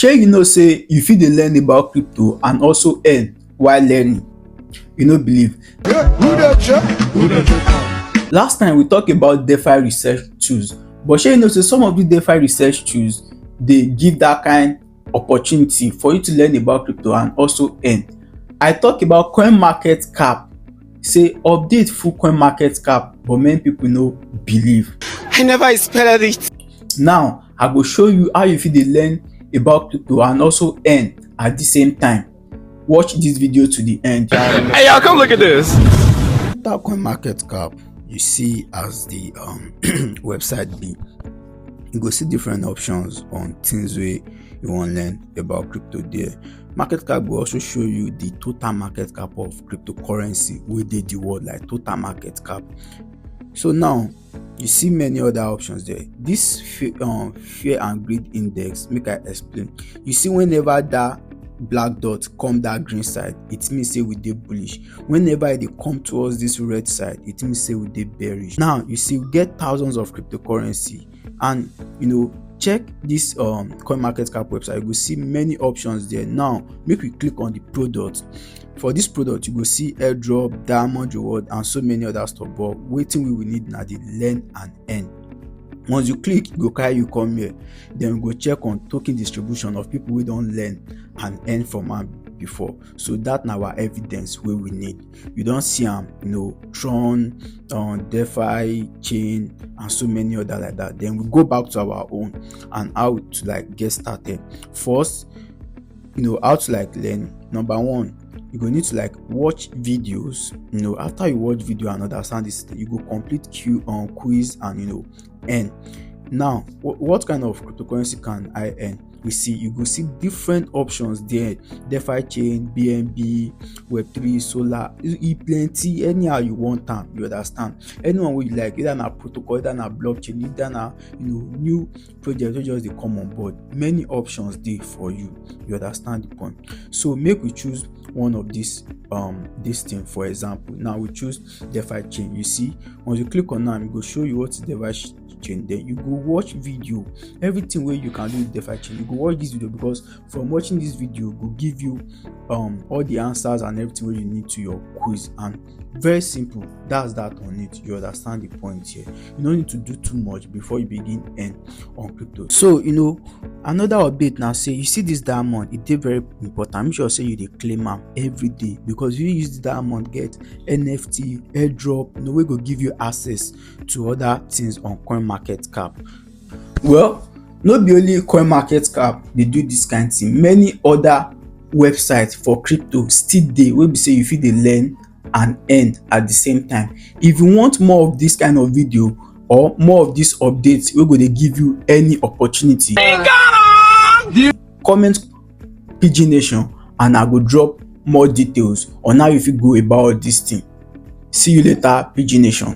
Shey you know say you fit dey learn about crypto and also earn while learning? You no believe? Last time we talk about DeFi research tools, but shey you know say some of these DeFi research tools dey give that kind opportunity for you to learn about crypto and also earn. I talk about coin market cap, say update full coin market cap, but many people no believe. I never expected it. Now I go show you how you fit dey learn about crypto and also earn at the same time. Watch this video to the end. Hey y'all, come look at this. That coin market cap you see as the website be, you go see different options on things wey you wan learn about crypto there. Market cap will also show you the total market cap of cryptocurrency wey dey the world, like total market cap. So now you see many other options there. This fear and greed index, make I explain. You see whenever that black dot come that green side, it means say we dey bullish. Whenever e dey come towards this red side, it means say we dey bearish. Now you see we get thousands of cryptocurrency, and you know, check this coin market cap website, you go see many options there. Now make we click on the product. For this product you go see airdrop, diamond reward, and so many other stuff, but wetin we will need na the learn and earn. Once you click, e go carry you come here. Then we go check on token distribution of people wey don learn and earn from am before. So that na our evidence wey we need. You don see am, you know, Tron, DeFi chain, and so many other like that. Then we go back to our own and how to like get started. First, you know, how to like learn. Number one, you go need to like watch videos. You know, after you watch video and understand this, you go complete quiz and you know earn. Now what kind of cryptocurrency can I earn? You go see different options there: DeFi chain, BNB, Web3, Solar, plenty. Anyhow you want am, you understand? Anyone wey you like, either na protocol, either na blockchain, either na new project wey just dey come on board. Many options dey for you. You understand the point? So make we choose one of this thing. For example, now we choose DeFi chain. You see, once you click on am, e go show you what is DeFi chain. Then you go watch video, everything wey you can do with DeFi chain. You go watch this video, because from watching this video go give you all the answers and everything wey you need to your quiz. And very simple, that's that on it. You understand the point here? You don't need to do too much before you begin earn on crypto. So you know, another update now, say you see this diamond, it dey very important. Make sure say you dey claim am every day, because you use the diamond get NFT, airdrop, you know, wey go give you access to other things on coin market cap. Well, no be only coin market cap dey do this kind thing. Many other websites for crypto still dey wey be say you fit dey learn and earn at the same time. If you want more of this kind of video or more of these updates wey go dey give you any opportunity, comment Pidgin Nation and I go drop more details on how you fit go about this thing. See you later, Pidgin Nation.